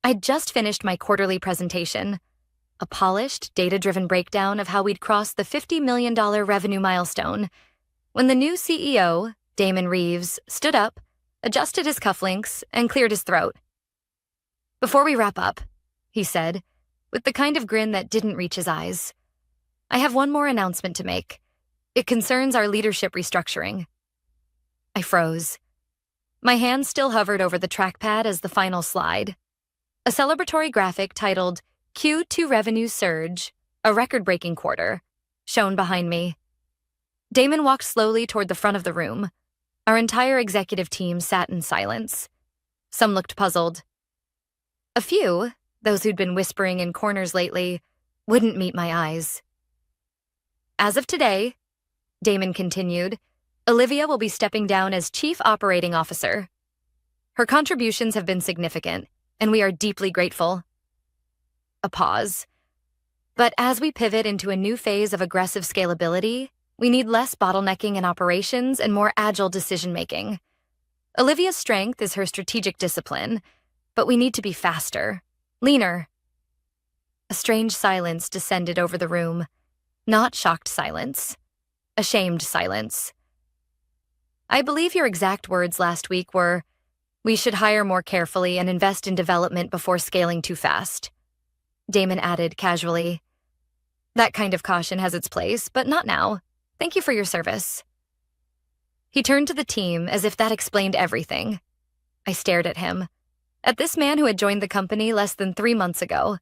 I'd just finished my quarterly presentation, a polished, data-driven breakdown of how we'd crossed the $50 million revenue milestone, when the new CEO, Damon Reeves, stood up, adjusted his cufflinks, and cleared his throat. "Before we wrap up," he said, with the kind of grin that didn't reach his eyes, "I have one more announcement to make. It concerns our leadership restructuring." I froze. My hand still hovered over the trackpad as the final slide. A celebratory graphic titled Q2 Revenue Surge, a record-breaking quarter, shone behind me. Damon walked slowly toward the front of the room. Our entire executive team sat in silence. Some looked puzzled. A few, those who'd been whispering in corners lately, wouldn't meet my eyes. "As of today," Damon continued, "Olivia will be stepping down as Chief Operating Officer. Her contributions have been significant, and we are deeply grateful." A pause. "But as we pivot into a new phase of aggressive scalability, we need less bottlenecking in operations and more agile decision-making. Olivia's strength is her strategic discipline, but we need to be faster, leaner." A strange silence descended over the room. Not shocked silence. Ashamed silence. "I believe your exact words last week were, 'We should hire more carefully and invest in development before scaling too fast,'" Damon added casually. "That kind of caution has its place, but not now. Thank you for your service." He turned to the team as if that explained everything. I stared at him, at this man who had joined the company less than 3 months ago,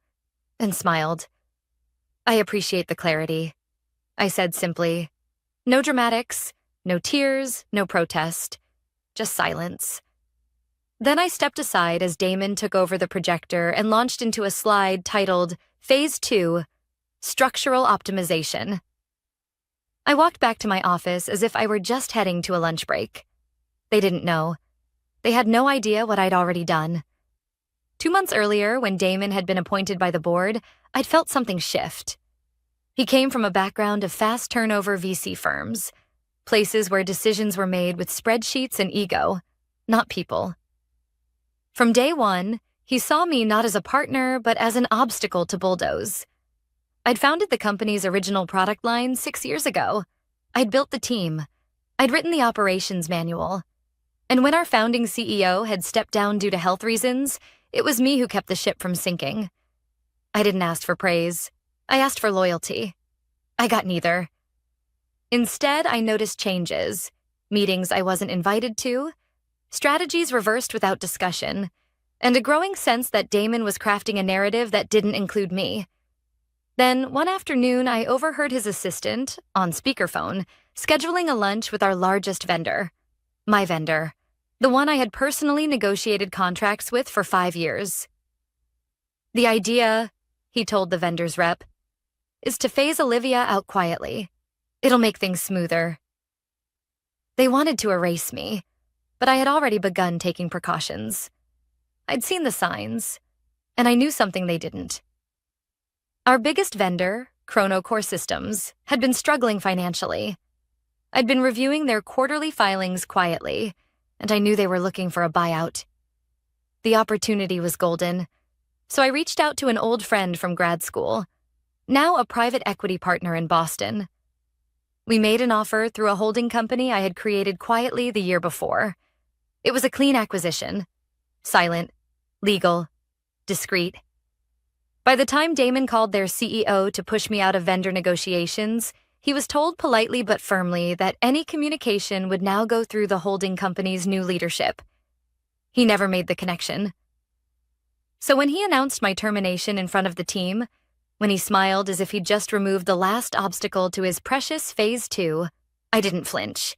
and smiled. "I appreciate the clarity," I said simply. No dramatics, no tears, no protest, just silence. Then I stepped aside as Damon took over the projector and launched into a slide titled Phase 2, Structural Optimization. I walked back to my office as if I were just heading to a lunch break. They didn't know. They had no idea what I'd already done. 2 months earlier, when Damon had been appointed by the board, I'd felt something shift. He came from a background of fast turnover VC firms, places where decisions were made with spreadsheets and ego, not people. From day one, he saw me not as a partner, but as an obstacle to bulldoze. I'd founded the company's original product line 6 years ago. I'd built the team. I'd written the operations manual. And when our founding CEO had stepped down due to health reasons, it was me who kept the ship from sinking. I didn't ask for praise. I asked for loyalty. I got neither. Instead, I noticed changes, meetings I wasn't invited to, strategies reversed without discussion, and a growing sense that Damon was crafting a narrative that didn't include me. Then, one afternoon, I overheard his assistant, on speakerphone, scheduling a lunch with our largest vendor. My vendor. The one I had personally negotiated contracts with for 5 years. "The idea," he told the vendor's rep, "is to phase Olivia out quietly. It'll make things smoother." They wanted to erase me, but I had already begun taking precautions. I'd seen the signs, and I knew something they didn't. Our biggest vendor, Chrono Core Systems, had been struggling financially. I'd been reviewing their quarterly filings quietly, and I knew they were looking for a buyout. The opportunity was golden, so I reached out to an old friend from grad school, now a private equity partner in Boston. We made an offer through a holding company I had created quietly the year before. It was a clean acquisition. Silent, legal, discreet. By the time Damon called their CEO to push me out of vendor negotiations, he was told politely but firmly that any communication would now go through the holding company's new leadership. He never made the connection. So when he announced my termination in front of the team, when he smiled as if he'd just removed the last obstacle to his precious Phase 2, I didn't flinch.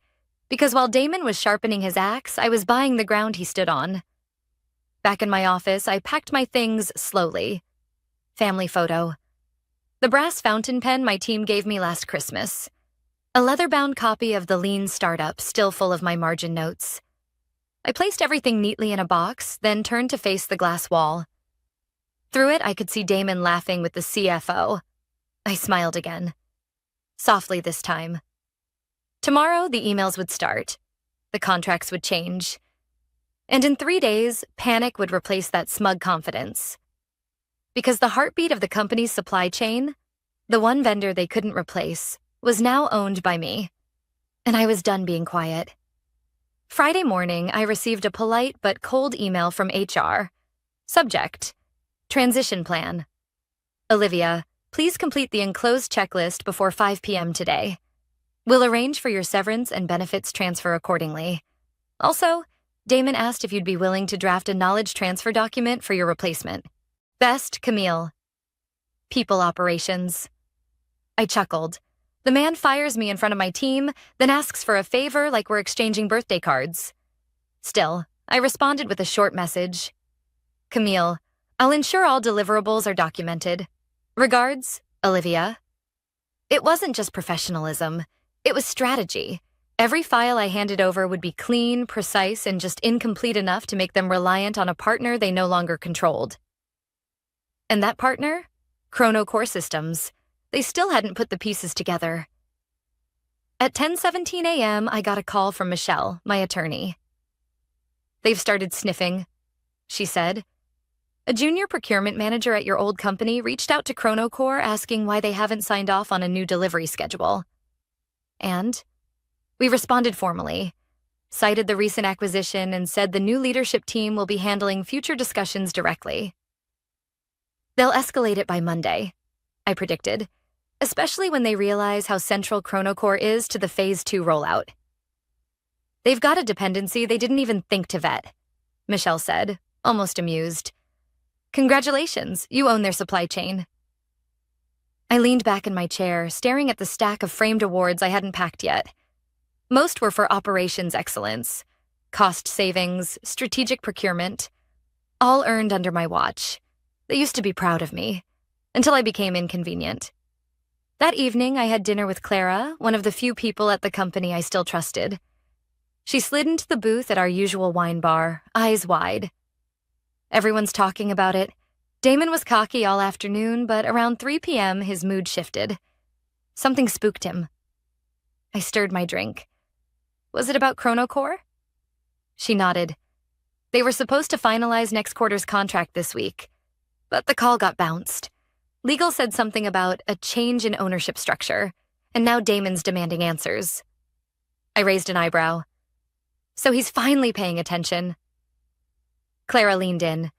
Because while Damon was sharpening his axe, I was buying the ground he stood on. Back in my office, I packed my things slowly. Family photo. The brass fountain pen my team gave me last Christmas. A leather-bound copy of The Lean Startup still full of my margin notes. I placed everything neatly in a box, then turned to face the glass wall. Through it, I could see Damon laughing with the CFO. I smiled again. Softly this time. Tomorrow, the emails would start. The contracts would change. And in 3 days, panic would replace that smug confidence. Because the heartbeat of the company's supply chain, the one vendor they couldn't replace, was now owned by me. And I was done being quiet. Friday morning, I received a polite but cold email from HR. Subject: Transition Plan. Olivia, please complete the enclosed checklist before 5 p.m. today. We'll arrange for your severance and benefits transfer accordingly. Also, Damon asked if you'd be willing to draft a knowledge transfer document for your replacement. Best, Camille. People operations. I chuckled. The man fires me in front of my team, then asks for a favor like we're exchanging birthday cards. Still, I responded with a short message. Camille, I'll ensure all deliverables are documented. Regards, Olivia. It wasn't just professionalism. It was strategy. Every file I handed over would be clean, precise, and just incomplete enough to make them reliant on a partner they no longer controlled. And that partner? Chrono Core Systems. They still hadn't put the pieces together. At 10:17 a.m., I got a call from Michelle, my attorney. They've started sniffing, she said. A junior procurement manager at your old company reached out to Chrono Core asking why they haven't signed off on a new delivery schedule. And we responded formally, cited the recent acquisition, and said the new leadership team will be handling future discussions directly. They'll escalate it by Monday, I predicted, especially when they realize how central Chrono Core is to the Phase 2 rollout. They've got a dependency they didn't even think to vet, Michelle said, almost amused. Congratulations, you own their supply chain. I leaned back in my chair, staring at the stack of framed awards I hadn't packed yet. Most were for operations excellence, cost savings, strategic procurement, all earned under my watch. They used to be proud of me, until I became inconvenient. That evening, I had dinner with Clara, one of the few people at the company I still trusted. She slid into the booth at our usual wine bar, eyes wide. Everyone's talking about it. Damon was cocky all afternoon, but around 3 p.m., his mood shifted. Something spooked him. I stirred my drink. Was it about Chrono Core? She nodded. They were supposed to finalize next quarter's contract this week, but the call got bounced. Legal said something about a change in ownership structure, and now Damon's demanding answers. I raised an eyebrow. So he's finally paying attention. Clara leaned in.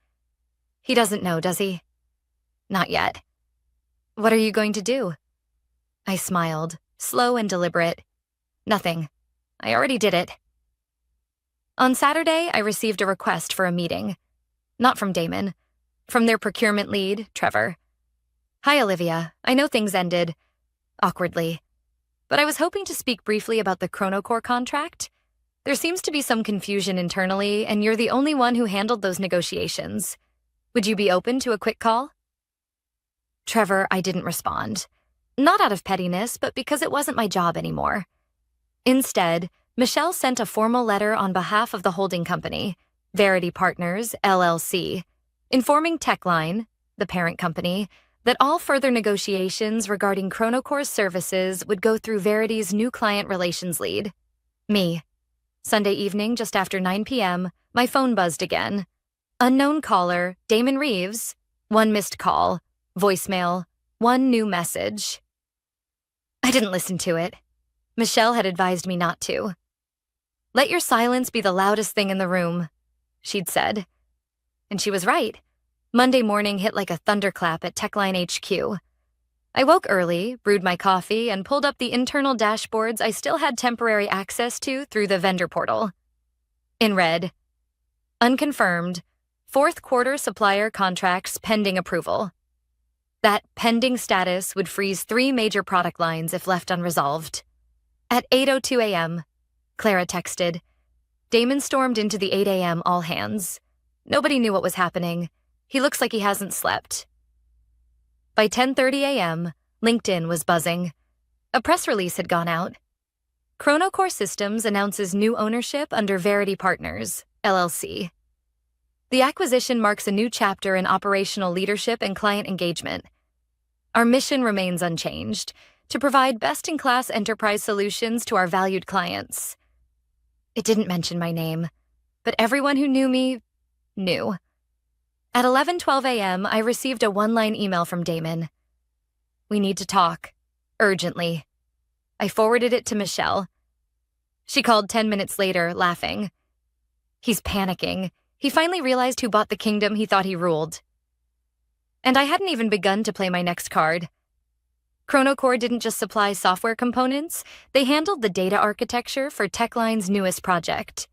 He doesn't know, does he? Not yet. What are you going to do? I smiled, slow and deliberate. Nothing. I already did it. On Saturday, I received a request for a meeting. Not from Damon. From their procurement lead, Trevor. Hi, Olivia. I know things ended awkwardly, but I was hoping to speak briefly about the Chrono Core contract. There seems to be some confusion internally, and you're the only one who handled those negotiations. Would you be open to a quick call? Trevor, I didn't respond. Not out of pettiness, but because it wasn't my job anymore. Instead, Michelle sent a formal letter on behalf of the holding company, Verity Partners, LLC, informing Techline, the parent company, that all further negotiations regarding Chrono Core's services would go through Verity's new client relations lead, me. Sunday evening, just after 9 p.m., my phone buzzed again. Unknown caller, Damon Reeves, 1 missed call, voicemail, 1 new message. I didn't listen to it. Michelle had advised me not to. Let your silence be the loudest thing in the room, she'd said. And she was right. Monday morning hit like a thunderclap at Techline HQ. I woke early, brewed my coffee, and pulled up the internal dashboards I still had temporary access to through the vendor portal. In red, unconfirmed, 4th quarter supplier contracts pending approval. That pending status would freeze 3 major product lines if left unresolved. At 8:02 a.m., Clara texted. Damon stormed into the 8 a.m. all hands. Nobody knew what was happening. He looks like he hasn't slept. By 10:30 a.m., LinkedIn was buzzing. A press release had gone out. Chrono Core Systems announces new ownership under Verity Partners, LLC. The acquisition marks a new chapter in operational leadership and client engagement. Our mission remains unchanged, to provide best-in-class enterprise solutions to our valued clients. It didn't mention my name. but everyone who knew me knew. At 11:12 a.m., I received a one-line email from Damon. "We need to talk. Urgently." I forwarded it to Michelle. She called 10 minutes later, laughing. "He's panicking. He finally realized who bought the kingdom he thought he ruled." And I hadn't even begun to play my next card. Chronocore didn't just supply software components, they handled the data architecture for Techline's newest project.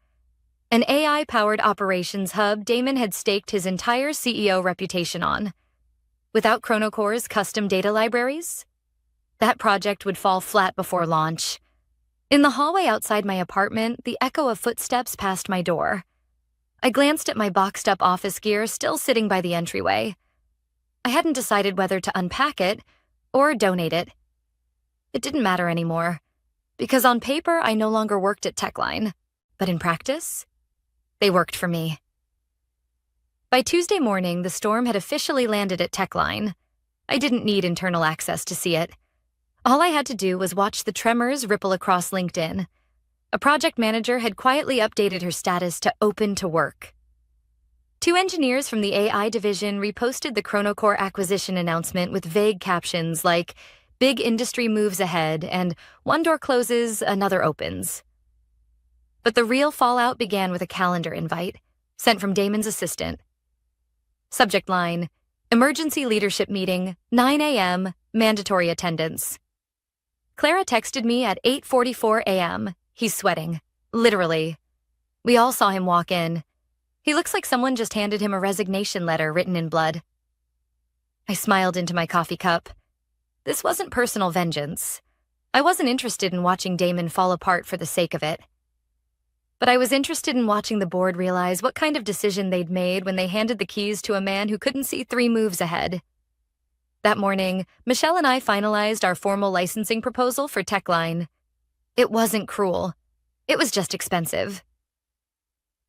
An AI-powered operations hub Damon had staked his entire CEO reputation on. Without Chronocore's custom data libraries, that project would fall flat before launch. In the hallway outside my apartment, the echo of footsteps passed my door. I glanced at my boxed-up office gear still sitting by the entryway. I hadn't decided whether to unpack it or donate it. It didn't matter anymore, because on paper I no longer worked at Techline, but in practice, they worked for me. By Tuesday morning, the storm had officially landed at Techline. I didn't need internal access to see it. All I had to do was watch the tremors ripple across LinkedIn. A project manager had quietly updated her status to open to work. 2 engineers from the AI division reposted the Chronocore acquisition announcement with vague captions like, "Big industry moves ahead," and "One door closes, another opens." But the real fallout began with a calendar invite, sent from Damon's assistant. Subject line, "Emergency leadership meeting, 9 a.m., mandatory attendance." Clara texted me at 8:44 a.m. He's sweating. Literally. We all saw him walk in. He looks like someone just handed him a resignation letter written in blood. I smiled into my coffee cup. This wasn't personal vengeance. I wasn't interested in watching Damon fall apart for the sake of it. But I was interested in watching the board realize what kind of decision they'd made when they handed the keys to a man who couldn't see 3 moves ahead. That morning, Michelle and I finalized our formal licensing proposal for Techline. It wasn't cruel. It was just expensive.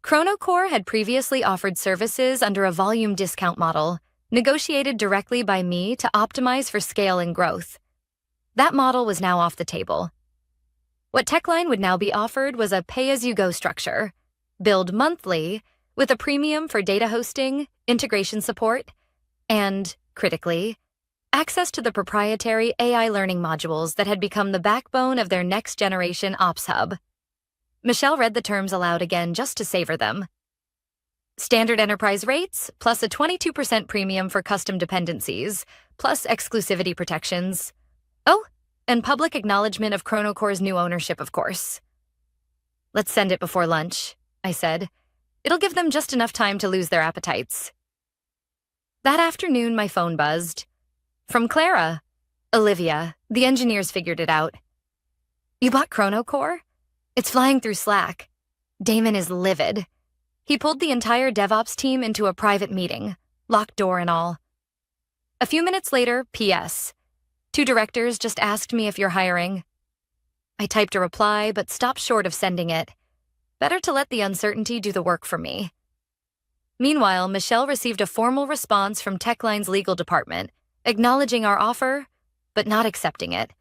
Chronocore had previously offered services under a volume discount model, negotiated directly by me to optimize for scale and growth. That model was now off the table. What Techline would now be offered was a pay-as-you-go structure, billed monthly, with a premium for data hosting, integration support, and, critically, access to the proprietary AI learning modules that had become the backbone of their next-generation ops hub. Michelle read the terms aloud again just to savor them. Standard enterprise rates, plus a 22% premium for custom dependencies, plus exclusivity protections. Oh, and public acknowledgement of Chronocore's new ownership, of course. "Let's send it before lunch," I said. "It'll give them just enough time to lose their appetites." That afternoon, my phone buzzed. From Clara. "Olivia, the engineers figured it out." "You bought Chronocore? It's flying through Slack." Damon is livid. He pulled the entire DevOps team into a private meeting, locked door and all. A few minutes later, PS. 2 directors just asked me if you're hiring. I typed a reply, but stopped short of sending it. Better to let the uncertainty do the work for me. Meanwhile, Michelle received a formal response from Techline's legal department, acknowledging our offer, but not accepting it.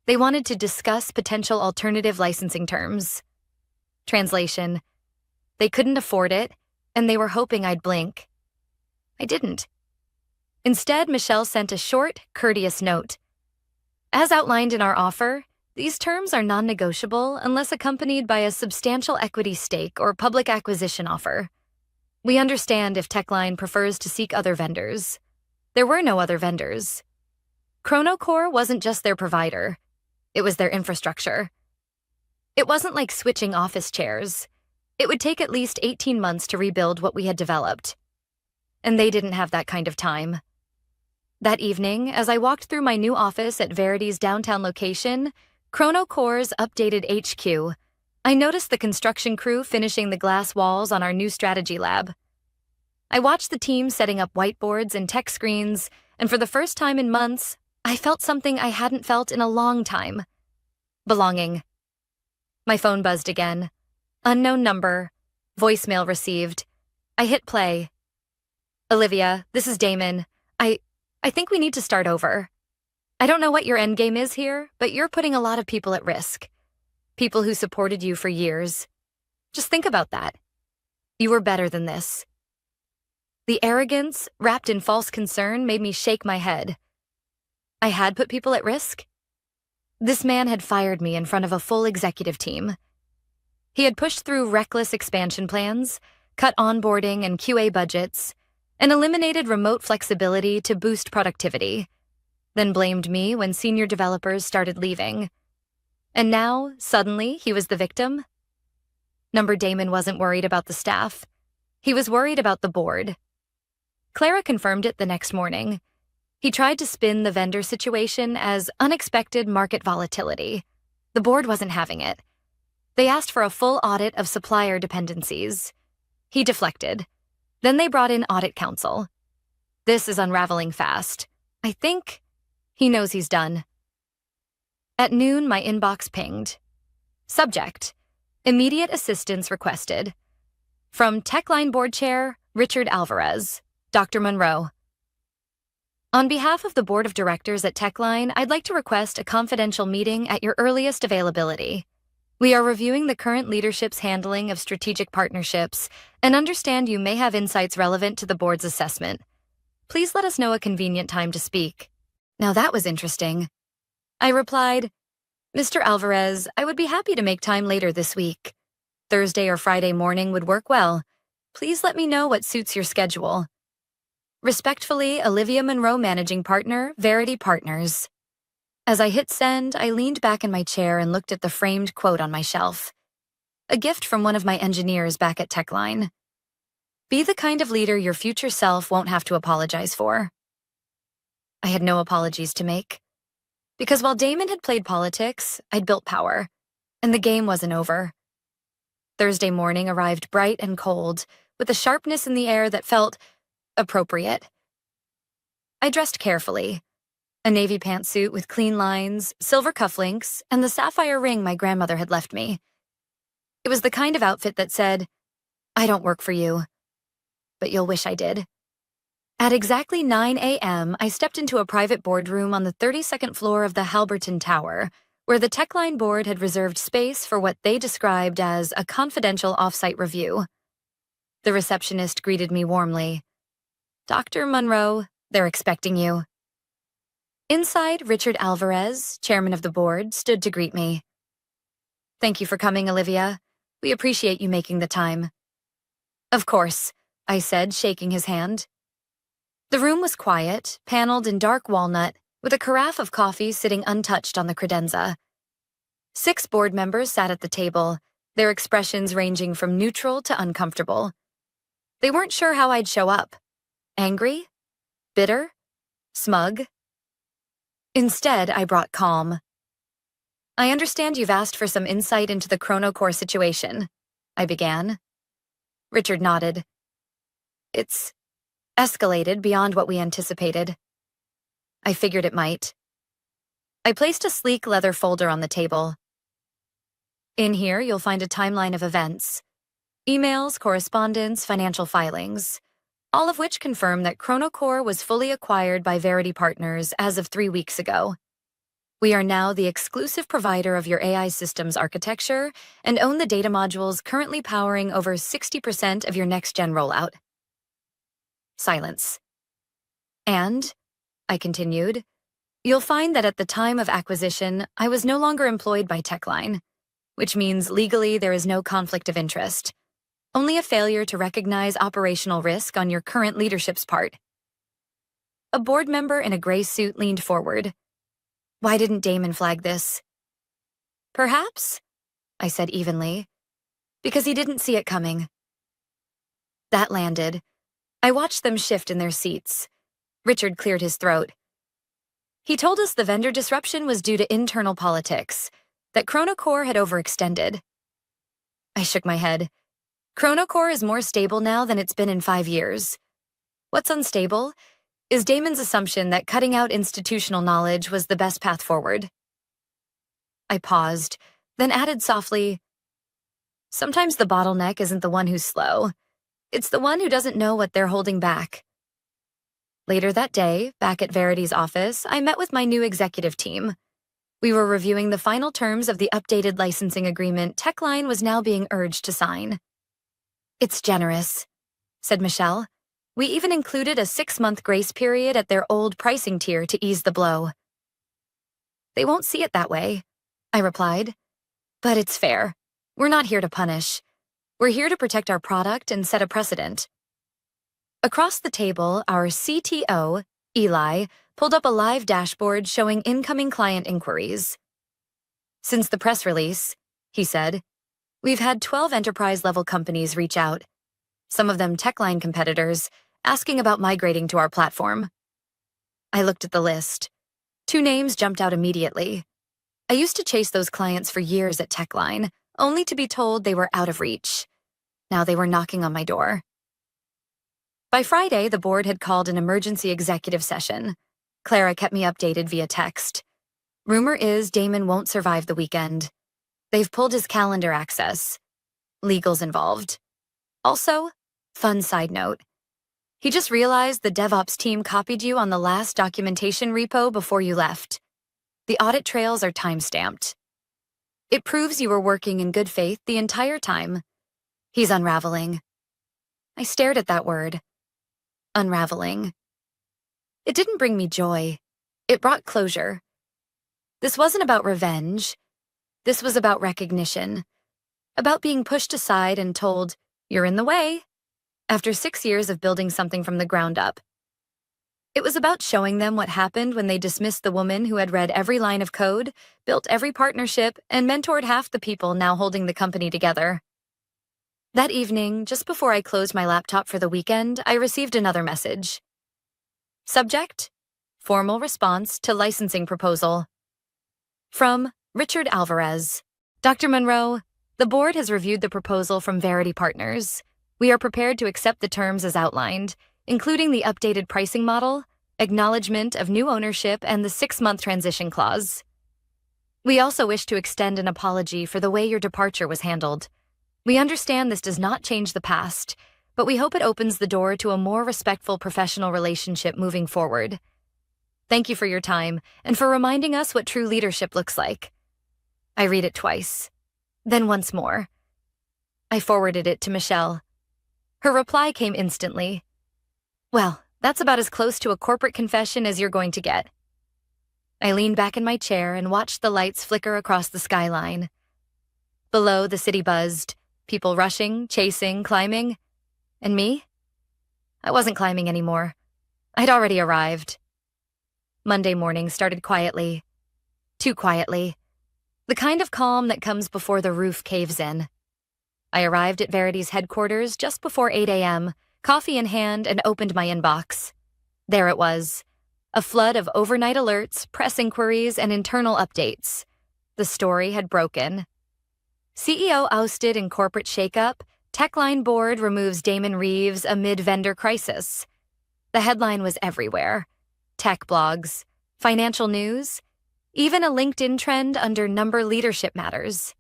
They wanted to discuss potential alternative licensing terms. Translation: they couldn't afford it, and they were hoping I'd blink. I didn't. Instead, Michelle sent a short, courteous note. As outlined in our offer, these terms are non-negotiable unless accompanied by a substantial equity stake or public acquisition offer. We understand if Techline prefers to seek other vendors. There were no other vendors. Chronocore wasn't just their provider. It was their infrastructure. It wasn't like switching office chairs. It would take at least 18 months to rebuild what we had developed. And they didn't have that kind of time. That evening, as I walked through my new office at Verity's downtown location, Chronocore's updated HQ, I noticed the construction crew finishing the glass walls on our new strategy lab. I watched the team setting up whiteboards and tech screens, and for the first time in months, I felt something I hadn't felt in a long time. Belonging. My phone buzzed again. Unknown number. Voicemail received. I hit play. "Olivia, this is Damon. I think we need to start over. I don't know what your endgame is here, but you're putting a lot of people at risk. People who supported you for years. Just think about that. You were better than this. The arrogance, wrapped in false concern, made me shake my head. I had put people at risk? This man had fired me in front of a full executive team. He had pushed through reckless expansion plans, cut onboarding and QA budgets, and eliminated remote flexibility to boost productivity, then blamed me when senior developers started leaving. And now, suddenly, he was the victim? Number Damon wasn't worried about the staff. He was worried about the board. Clara confirmed it the next morning. He tried to spin the vendor situation as unexpected market volatility. The board wasn't having it. They asked for a full audit of supplier dependencies. He deflected. Then they brought in audit counsel. This is unraveling fast. I think he knows he's done. At noon, my inbox pinged. Subject: immediate assistance requested. From Techline Board Chair, Richard Alvarez, Dr. Monroe. On behalf of the Board of Directors at Techline, I'd like to request a confidential meeting at your earliest availability. We are reviewing the current leadership's handling of strategic partnerships and understand you may have insights relevant to the board's assessment. Please let us know a convenient time to speak. Now that was interesting. I replied, Mr. Alvarez, I would be happy to make time later this week. Thursday or Friday morning would work well. Please let me know what suits your schedule. Respectfully, Olivia Monroe, Managing Partner, Verity Partners. As I hit send, I leaned back in my chair and looked at the framed quote on my shelf. A gift from one of my engineers back at Techline. Be the kind of leader your future self won't have to apologize for. I had no apologies to make. Because while Damon had played politics, I'd built power, and the game wasn't over. Thursday morning arrived bright and cold, with a sharpness in the air that felt appropriate. I dressed carefully. A navy pantsuit with clean lines, silver cufflinks, and the sapphire ring my grandmother had left me. It was the kind of outfit that said, I don't work for you, but you'll wish I did. At exactly 9 a.m., I stepped into a private boardroom on the 32nd floor of the Halberton Tower, where the Techline board had reserved space for what they described as a confidential off-site review. The receptionist greeted me warmly. Dr. Monroe, they're expecting you. Inside, Richard Alvarez, chairman of the board, stood to greet me. Thank you for coming, Olivia. We appreciate you making the time. Of course, I said, shaking his hand. The room was quiet, paneled in dark walnut, with a carafe of coffee sitting untouched on the credenza. 6 board members sat at the table, their expressions ranging from neutral to uncomfortable. They weren't sure how I'd show up. Angry? Bitter? Smug? Instead, I brought calm. I understand you've asked for some insight into the Chronocore situation, I began. Richard nodded. It's escalated beyond what we anticipated. I figured it might. I placed a sleek leather folder on the table. In here, you'll find a timeline of events. Emails, correspondence, financial filings. All of which confirm that Chronocore was fully acquired by Verity Partners as of 3 weeks ago. We are now the exclusive provider of your AI systems architecture and own the data modules currently powering over 60% of your next-gen rollout. Silence. And, I continued, you'll find that at the time of acquisition, I was no longer employed by Techline, which means legally there is no conflict of interest. Only a failure to recognize operational risk on your current leadership's part. A board member in a gray suit leaned forward. Why didn't Damon flag this? Perhaps, I said evenly, because he didn't see it coming. That landed. I watched them shift in their seats. Richard cleared his throat. He told us the vendor disruption was due to internal politics, that Chronocore had overextended. I shook my head. Chronocore is more stable now than it's been in 5 years. What's unstable is Damon's assumption that cutting out institutional knowledge was the best path forward. I paused, then added softly, sometimes the bottleneck isn't the one who's slow. It's the one who doesn't know what they're holding back. Later that day, back at Verity's office, I met with my new executive team. We were reviewing the final terms of the updated licensing agreement Techline was now being urged to sign. It's generous, said Michelle. We even included a 6-month grace period at their old pricing tier to ease the blow. They won't see it that way, I replied. But it's fair. We're not here to punish. We're here to protect our product and set a precedent. Across the table, our CTO, Eli, pulled up a live dashboard showing incoming client inquiries. Since the press release, he said, we've had 12 enterprise-level companies reach out, some of them Techline competitors, asking about migrating to our platform. I looked at the list. 2 names jumped out immediately. I used to chase those clients for years at Techline, only to be told they were out of reach. Now they were knocking on my door. By Friday, the board had called an emergency executive session. Clara kept me updated via text. Rumor is Damon won't survive the weekend. They've pulled his calendar access. Legal's involved. Also, fun side note. He just realized the DevOps team copied you on the last documentation repo before you left. The audit trails are time-stamped. It proves you were working in good faith the entire time. He's unraveling. I stared at that word. Unraveling. It didn't bring me joy. It brought closure. This wasn't about revenge. This was about recognition. About being pushed aside and told, you're in the way, after 6 years of building something from the ground up. It was about showing them what happened when they dismissed the woman who had read every line of code, built every partnership, and mentored half the people now holding the company together. That evening, just before I closed my laptop for the weekend, I received another message. Subject: formal response to licensing proposal. From Richard Alvarez. Dr. Monroe, the board has reviewed the proposal from Verity Partners. We are prepared to accept the terms as outlined, including the updated pricing model, acknowledgement of new ownership, and the 6-month transition clause. We also wish to extend an apology for the way your departure was handled. We understand this does not change the past, but we hope it opens the door to a more respectful professional relationship moving forward. Thank you for your time and for reminding us what true leadership looks like. I read it twice, then once more. I forwarded it to Michelle. Her reply came instantly. Well, that's about as close to a corporate confession as you're going to get. I leaned back in my chair and watched the lights flicker across the skyline. Below, the city buzzed, people rushing, chasing, climbing. And me? I wasn't climbing anymore. I'd already arrived. Monday morning started quietly. Too quietly. The kind of calm that comes before the roof caves in. I arrived at Verity's headquarters just before 8 a.m., coffee in hand, and opened my inbox. There it was. A flood of overnight alerts, press inquiries, and internal updates. The story had broken. CEO ousted in corporate shakeup, Techline board removes Damon Reeves amid vendor crisis. The headline was everywhere. Tech blogs, financial news, even a LinkedIn trend under number leadership matters.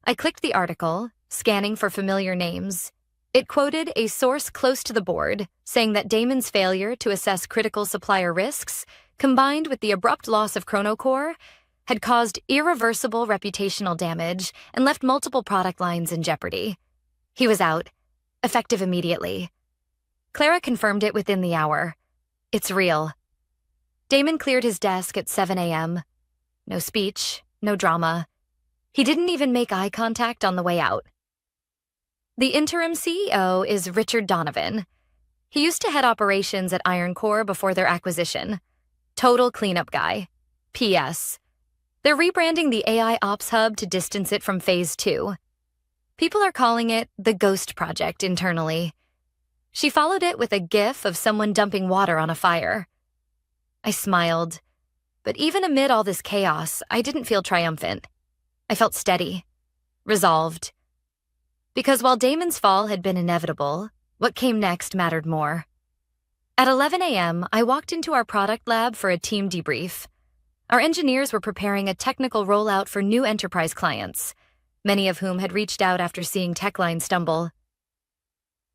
I clicked the article, scanning for familiar names. It quoted a source close to the board, saying that Damon's failure to assess critical supplier risks, combined with the abrupt loss of Chronocore, had caused irreversible reputational damage and left multiple product lines in jeopardy. He was out, effective immediately. Clara confirmed it within the hour. It's real. Damon cleared his desk at 7 a.m. No speech, no drama. He didn't even make eye contact on the way out. The interim CEO is Richard Donovan. He used to head operations at Ironcore before their acquisition. Total cleanup guy. P.S. They're rebranding the AI Ops Hub to distance it from Phase 2. People are calling it the Ghost Project internally. She followed it with a gif of someone dumping water on a fire. I smiled, but even amid all this chaos, I didn't feel triumphant. I felt steady, resolved. Because while Damon's fall had been inevitable, what came next mattered more. At 11 a.m., I walked into our product lab for a team debrief. Our engineers were preparing a technical rollout for new enterprise clients, many of whom had reached out after seeing Techline stumble.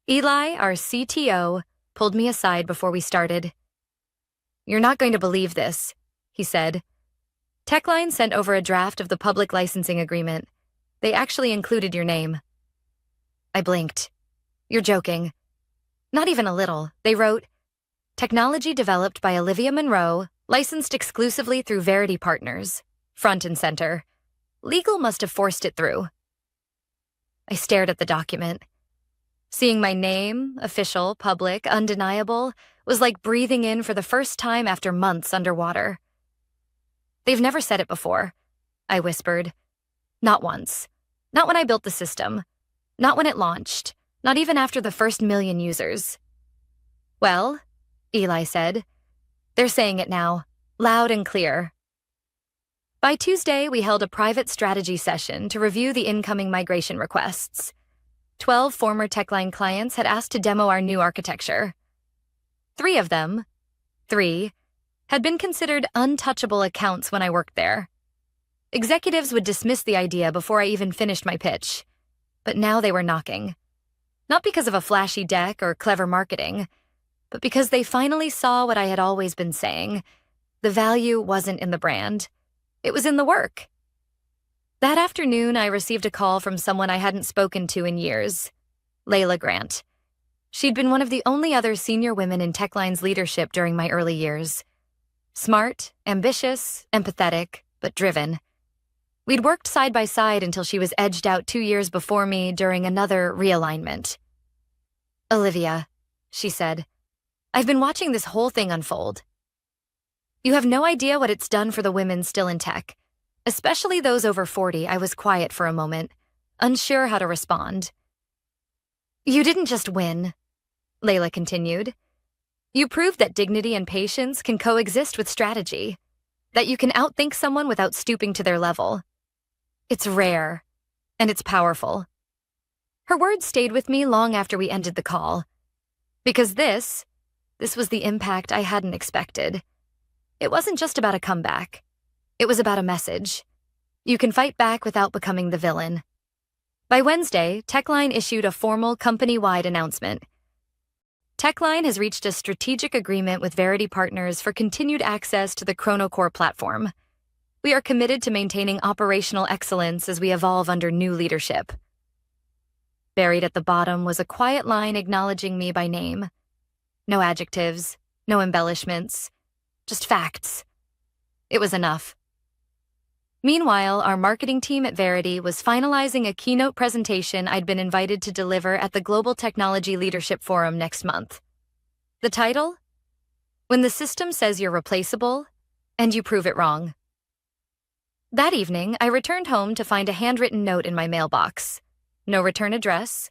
Eli, our CTO, pulled me aside before we started. "You're not going to believe this," he said. Techline sent over a draft of the public licensing agreement. They actually included your name. I blinked. You're joking. Not even a little. They wrote, technology developed by Olivia Monroe, licensed exclusively through Verity Partners. Front and center. Legal must have forced it through. I stared at the document. Seeing my name, official, public, undeniable, was like breathing in for the first time after months underwater. They've never said it before, I whispered. Not once. Not when I built the system. Not when it launched. Not even after the first 1,000,000 users. Well, Eli said, they're saying it now, loud and clear. By Tuesday, we held a private strategy session to review the incoming migration requests. 12 former Techline clients had asked to demo our new architecture. 3 of them, had been considered untouchable accounts when I worked there. Executives would dismiss the idea before I even finished my pitch. But now they were knocking. Not because of a flashy deck or clever marketing, but because they finally saw what I had always been saying. The value wasn't in the brand. It was in the work. That afternoon, I received a call from someone I hadn't spoken to in years, Layla Grant. She'd been one of the only other senior women in Techline's leadership during my early years. Smart, ambitious, empathetic, but driven. We'd worked side by side until she was edged out 2 years before me during another realignment. Olivia, she said, I've been watching this whole thing unfold. You have no idea what it's done for the women still in tech. Especially those over 40, I was quiet for a moment, unsure how to respond. You didn't just win, Layla continued. You proved that dignity and patience can coexist with strategy, that you can outthink someone without stooping to their level. It's rare, and it's powerful. Her words stayed with me long after we ended the call. Because this was the impact I hadn't expected. It wasn't just about a comeback. It was about a message. You can fight back without becoming the villain. By Wednesday, Techline issued a formal company-wide announcement. Techline has reached a strategic agreement with Verity Partners for continued access to the ChronoCore platform. We are committed to maintaining operational excellence as we evolve under new leadership. Buried at the bottom was a quiet line acknowledging me by name. No adjectives, no embellishments, just facts. It was enough. Meanwhile, our marketing team at Verity was finalizing a keynote presentation I'd been invited to deliver at the Global Technology Leadership Forum next month. The title? When the system says you're replaceable, and you prove it wrong. That evening, I returned home to find a handwritten note in my mailbox. No return address.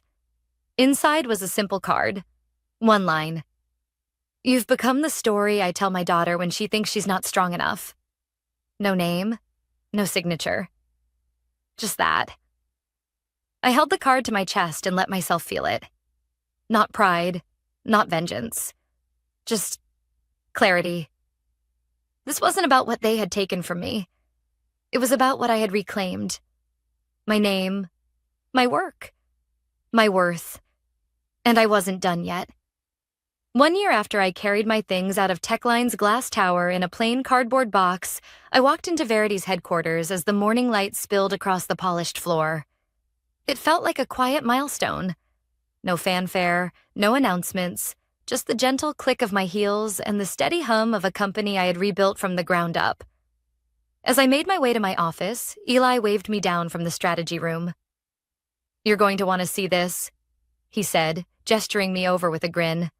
Inside was a simple card. 1 line. You've become the story I tell my daughter when she thinks she's not strong enough. No name. No signature. Just that. I held the card to my chest and let myself feel it. Not pride, not vengeance. Just clarity. This wasn't about what they had taken from me. It was about what I had reclaimed. My name, my work, my worth. And I wasn't done yet. 1 year after I carried my things out of Techline's glass tower in a plain cardboard box, I walked into Verity's headquarters as the morning light spilled across the polished floor. It felt like a quiet milestone. No fanfare, no announcements, just the gentle click of my heels and the steady hum of a company I had rebuilt from the ground up. As I made my way to my office, Eli waved me down from the strategy room. You're going to want to see this, he said, gesturing me over with a grin.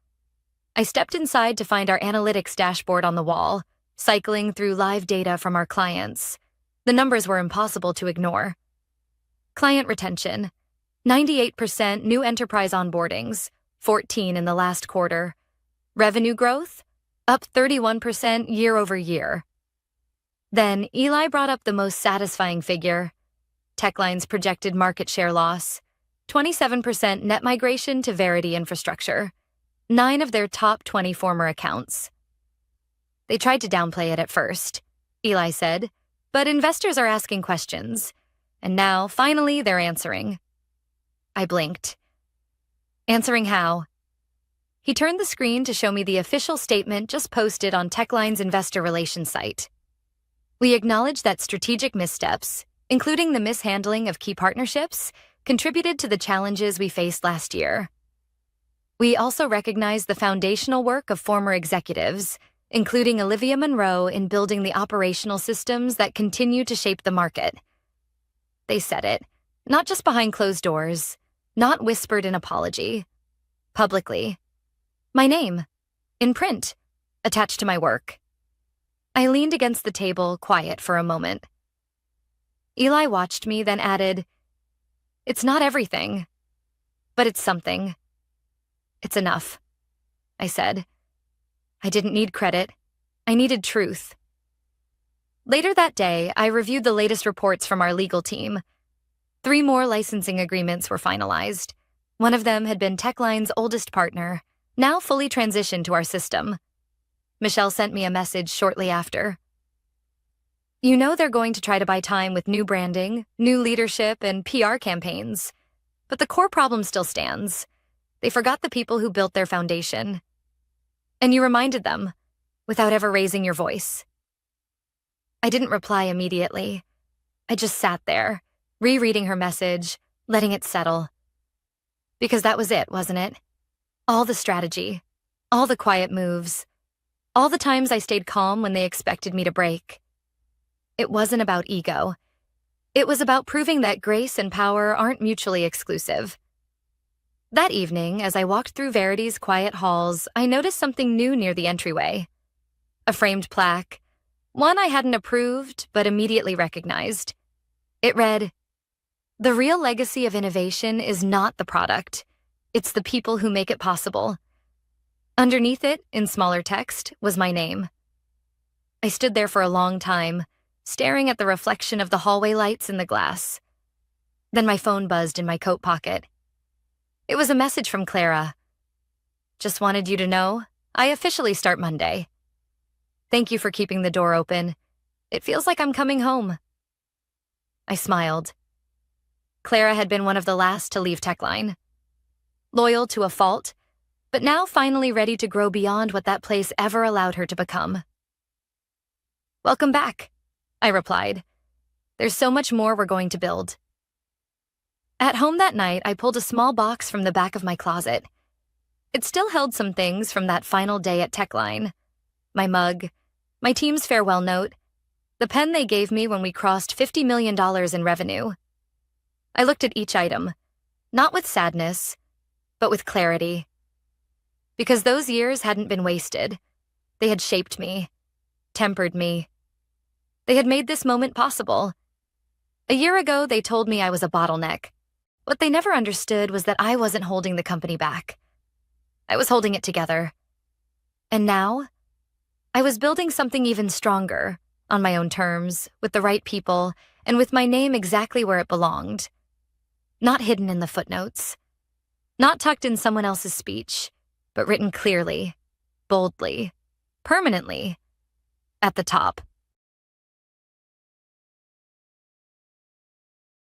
I stepped inside to find our analytics dashboard on the wall, cycling through live data from our clients. The numbers were impossible to ignore. Client retention, 98% new enterprise onboardings, 14 in the last quarter. Revenue growth, up 31% year over year. Then Eli brought up the most satisfying figure, Techline's projected market share loss, 27% net migration to Verity infrastructure. 9 of their top 20 former accounts. They tried to downplay it at first, Eli said, but investors are asking questions. And now, finally, they're answering. I blinked. Answering how? He turned the screen to show me the official statement just posted on Techline's investor relations site. We acknowledge that strategic missteps, including the mishandling of key partnerships, contributed to the challenges we faced last year. We also recognize the foundational work of former executives, including Olivia Munro, in building the operational systems that continue to shape the market. They said it, not just behind closed doors, not whispered in apology, publicly. My name, in print, attached to my work. I leaned against the table, quiet for a moment. Eli watched me, then added, "It's not everything, but it's something. It's enough," I said. I didn't need credit. I needed truth. Later that day, I reviewed the latest reports from our legal team. 3 more licensing agreements were finalized. One of them had been Techline's oldest partner, now fully transitioned to our system. Michelle sent me a message shortly after. "You know they're going to try to buy time with new branding, new leadership, and PR campaigns. But the core problem still stands. They forgot the people who built their foundation. And you reminded them, without ever raising your voice." I didn't reply immediately. I just sat there, rereading her message, letting it settle. Because that was it, wasn't it? All the strategy, all the quiet moves, all the times I stayed calm when they expected me to break. It wasn't about ego. It was about proving that grace and power aren't mutually exclusive. That evening, as I walked through Verity's quiet halls, I noticed something new near the entryway. A framed plaque, one I hadn't approved but immediately recognized. It read, "The real legacy of innovation is not the product. It's the people who make it possible." Underneath it, in smaller text, was my name. I stood there for a long time, staring at the reflection of the hallway lights in the glass. Then my phone buzzed in my coat pocket. It was a message from Clara. "Just wanted you to know, I officially start Monday. Thank you for keeping the door open. It feels like I'm coming home." I smiled. Clara had been one of the last to leave Techline. Loyal to a fault, but now finally ready to grow beyond what that place ever allowed her to become. "Welcome back," I replied. "There's so much more we're going to build." At home that night, I pulled a small box from the back of my closet. It still held some things from that final day at Techline. My mug, my team's farewell note, the pen they gave me when we crossed $50 million in revenue. I looked at each item, not with sadness, but with clarity. Because those years hadn't been wasted. They had shaped me, tempered me. They had made this moment possible. A year ago, they told me I was a bottleneck. What they never understood was that I wasn't holding the company back. I was holding it together. And now, I was building something even stronger, on my own terms, with the right people, and with my name exactly where it belonged. Not hidden in the footnotes. Not tucked in someone else's speech, but written clearly, boldly, permanently, at the top.